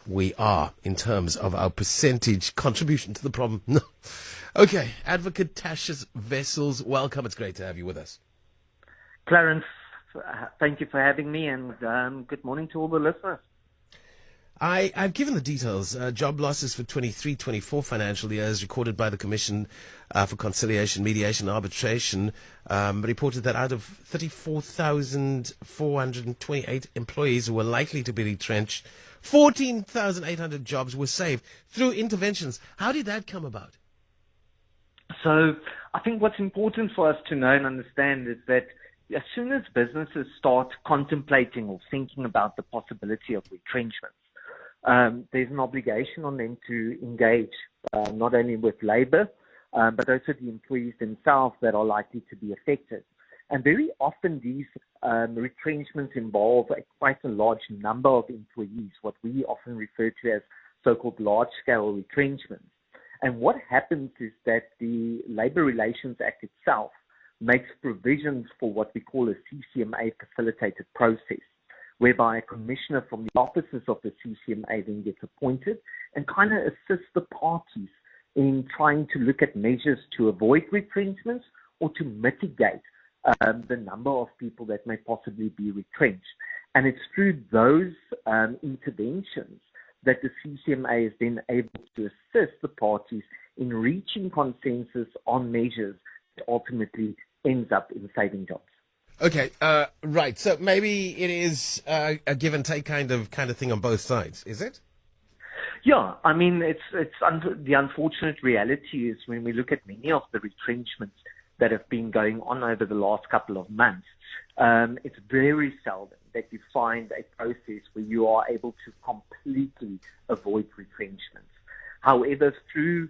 we are in terms of our percentage contribution to the problem. No. Okay, Advocate Tertius Wessels, welcome. It's great to have you with us. Clarence, thank you for having me, and good morning to all the listeners. I've given the details. Job losses for 23-24 financial years recorded by the Commission for Conciliation, Mediation and Arbitration reported that out of 34,428 employees who were likely to be retrenched, 14,800 jobs were saved through interventions. How did that come about? So I think what's important for us to know and understand is that as soon as businesses start contemplating or thinking about the possibility of retrenchment, there's an obligation on them to engage not only with labor, but also the employees themselves that are likely to be affected. And very often these retrenchments involve quite a large number of employees, what we often refer to as so-called large-scale retrenchments. And what happens is that the Labour Relations Act itself makes provisions for what we call a CCMA facilitated process, whereby a commissioner from the offices of the CCMA then gets appointed and kind of assists the parties in trying to look at measures to avoid retrenchments or to mitigate the number of people that may possibly be retrenched. And it's through those interventions that the CCMA is then able to assist the parties in reaching consensus on measures that ultimately ends up in saving jobs. Okay, right. So maybe it is a give and take kind of thing on both sides, is it? Yeah, I mean, the unfortunate reality is when we look at many of the retrenchments that have been going on over the last couple of months, it's very seldom that you find a process where you are able to completely avoid retrenchments. However, through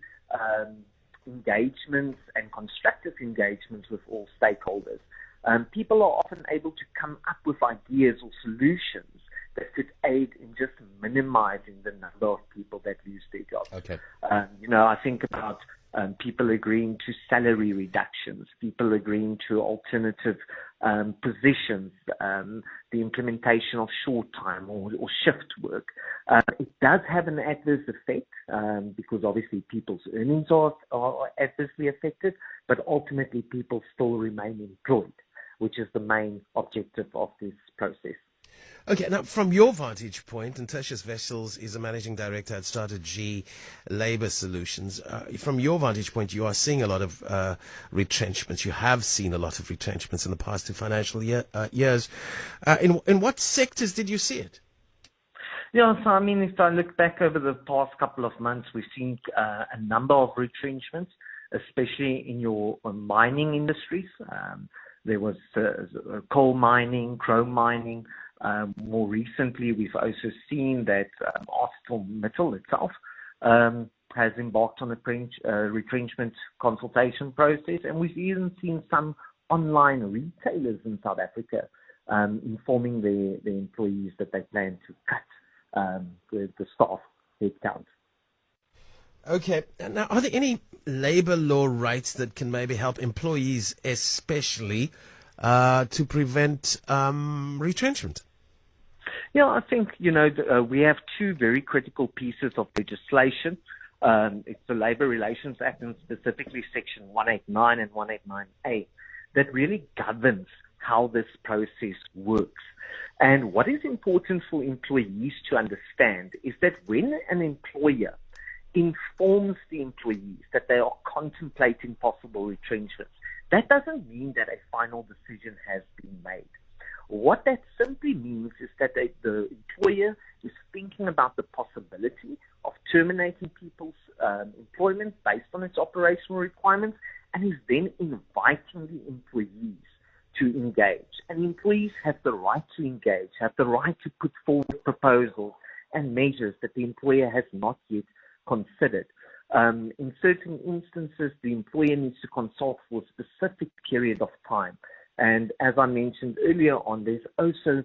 engagements and constructive engagements with all stakeholders, people are often able to come up with ideas or solutions that could aid in just minimizing the number of people that lose their jobs. Okay. I think about people agreeing to salary reductions, people agreeing to alternative positions, the implementation of short time or shift work. It does have an adverse effect because obviously people's earnings are adversely affected, but ultimately people still remain employed, which is the main objective of this process. Okay, now from your vantage point, and Tertius Wessels is a managing director at Strata-g Labour Solutions. From your vantage point, you are seeing a lot of retrenchments. You have seen a lot of retrenchments in the past 2 financial years. In what sectors did you see it? Yeah, so I mean, if I look back over the past couple of months, we've seen a number of retrenchments, especially in your mining industries. There was coal mining, chrome mining. More recently, we've also seen that ArcelorMittal itself has embarked on a retrenchment consultation process, and we've even seen some online retailers in South Africa informing their employees that they plan to cut the staff headcount. Okay. Now, are there any labour law rights that can maybe help employees, especially, to prevent retrenchment? Yeah, I think, we have 2 very critical pieces of legislation. It's the Labour Relations Act and specifically Section 189 and 189A that really governs how this process works. And what is important for employees to understand is that when an employer informs the employees that they are contemplating possible retrenchments, that doesn't mean that a final decision has been made. What that simply means is that the employer is thinking about the possibility of terminating people's employment based on its operational requirements and is then inviting the employees to engage. And employees have the right to engage, have the right to put forward proposals and measures that the employer has not yet considered. In certain instances, the employer needs to consult for a specific period of time. And as I mentioned earlier on, there's also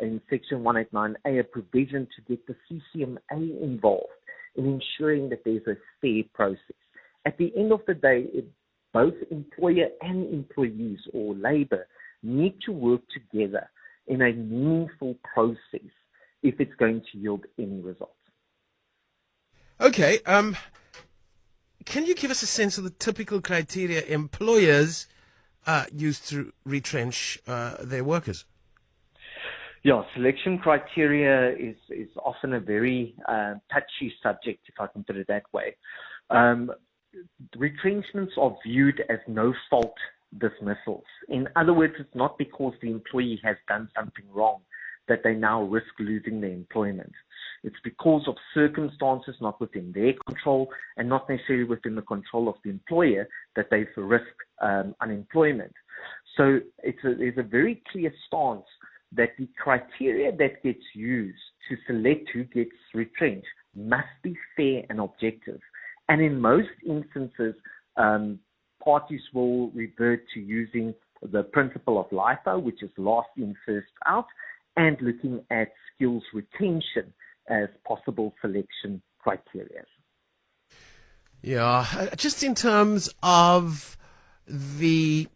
in Section 189A a provision to get the CCMA involved in ensuring that there's a fair process. At the end of the day, both employer and employees or labor need to work together in a meaningful process if it's going to yield any results. Okay. Can you give us a sense of the typical criteria employers use to retrench their workers? Yeah, selection criteria is often a very touchy subject, if I can put it that way. Retrenchments are viewed as no-fault dismissals. In other words, it's not because the employee has done something wrong that they now risk losing their employment. It's because of circumstances not within their control and not necessarily within the control of the employer that they've risked unemployment. So there's a very clear stance that the criteria that gets used to select who gets retrenched must be fair and objective. And in most instances, parties will revert to using the principle of LIFO, which is last in, first out, and looking at skills retention as possible selection criteria. Yeah, just in terms of the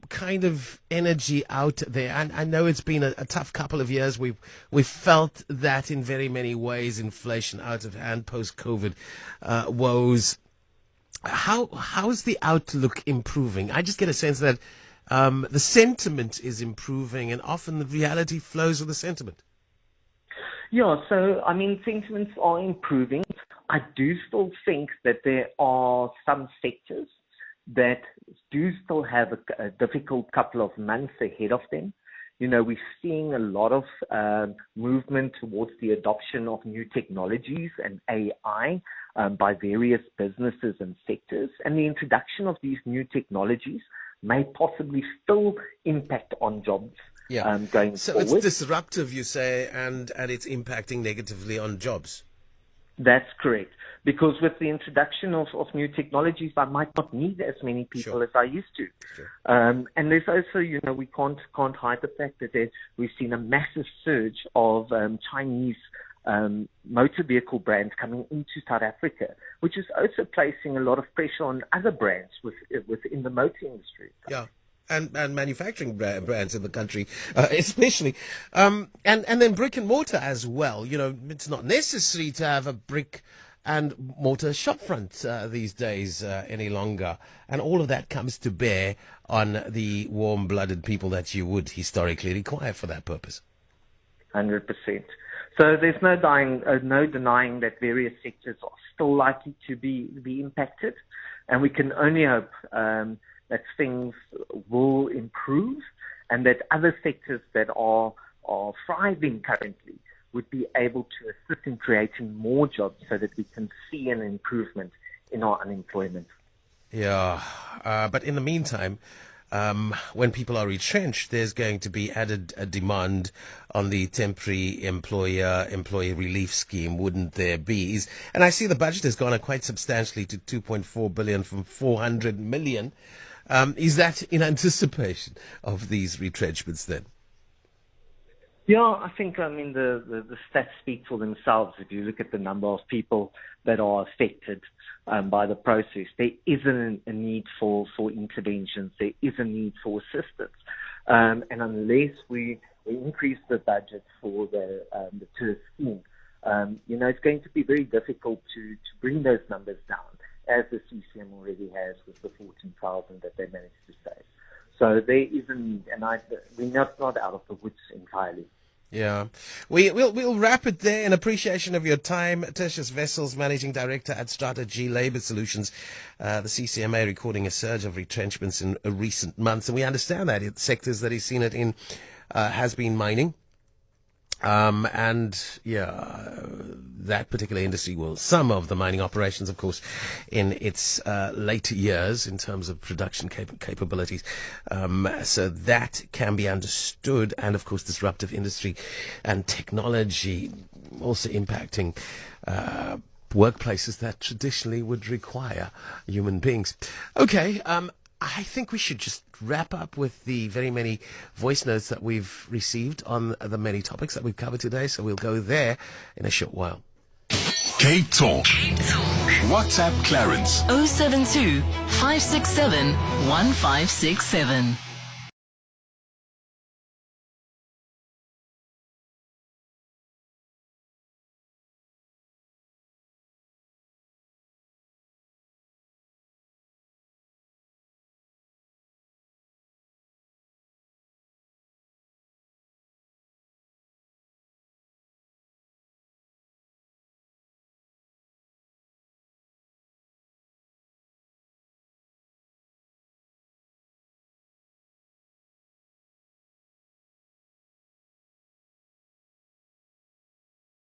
kind of energy out there, and I know it's been a tough couple of years. We've felt that in very many ways, inflation out of hand, post-COVID woes. How's the outlook improving? I just get a sense that the sentiment is improving, and often the reality flows with the sentiment. Yeah, so, I mean, sentiments are improving. I do still think that there are some sectors that do still have a difficult couple of months ahead of them. You know, we're seeing a lot of movement towards the adoption of new technologies and AI by various businesses and sectors. And the introduction of these new technologies may possibly still impact on jobs going so forward. So it's disruptive, you say, and it's impacting negatively on jobs. That's correct. Because with the introduction of new technologies, I might not need as many people as I used to. Sure. And there's also, you know, we can't hide the fact that we've seen a massive surge of Chinese motor vehicle brands coming into South Africa, which is also placing a lot of pressure on other brands within the motor industry. Yeah. And manufacturing brands in the country, especially, and then brick and mortar as well. You know, it's not necessary to have a brick and mortar shopfront these days any longer, and all of that comes to bear on the warm-blooded people that you would historically require for that purpose. 100%. So there's no denying that various sectors are still likely to be impacted, and we can only hope that things will improve and that other sectors that are thriving currently would be able to assist in creating more jobs so that we can see an improvement in our unemployment. Yeah, but in the meantime, when people are retrenched, there's going to be added demand on the temporary employee relief scheme, wouldn't there be? And I see the budget has gone up quite substantially to 2.4 billion from 400 million. Is that in anticipation of these retrenchments then? Yeah, I think, I mean, the stats speak for themselves. If you look at the number of people that are affected by the process, there is a need for interventions. There is a need for assistance. And unless we increase the budget for the TERS scheme, you know, it's going to be very difficult to bring those numbers down, as the CCM already has with the 14,000 that they managed to save. So there is a need, and we're not out of the woods entirely. Yeah. We'll wrap it there in appreciation of your time. Tertius Wessels, Managing Director at Strata-g Labour Solutions. The CCMA recording a surge of retrenchments in recent months, and we understand that the sectors that he's seen it in has been mining. And yeah, that particular industry some of the mining operations, of course, in its later years in terms of production capabilities. So that can be understood. And of course, disruptive industry and technology also impacting workplaces that traditionally would require human beings. Okay. I think we should just wrap up with the very many voice notes that we've received on the many topics that we've covered today. So we'll go there in a short while. Cape Talk. WhatsApp Clarence. 072 567 1567.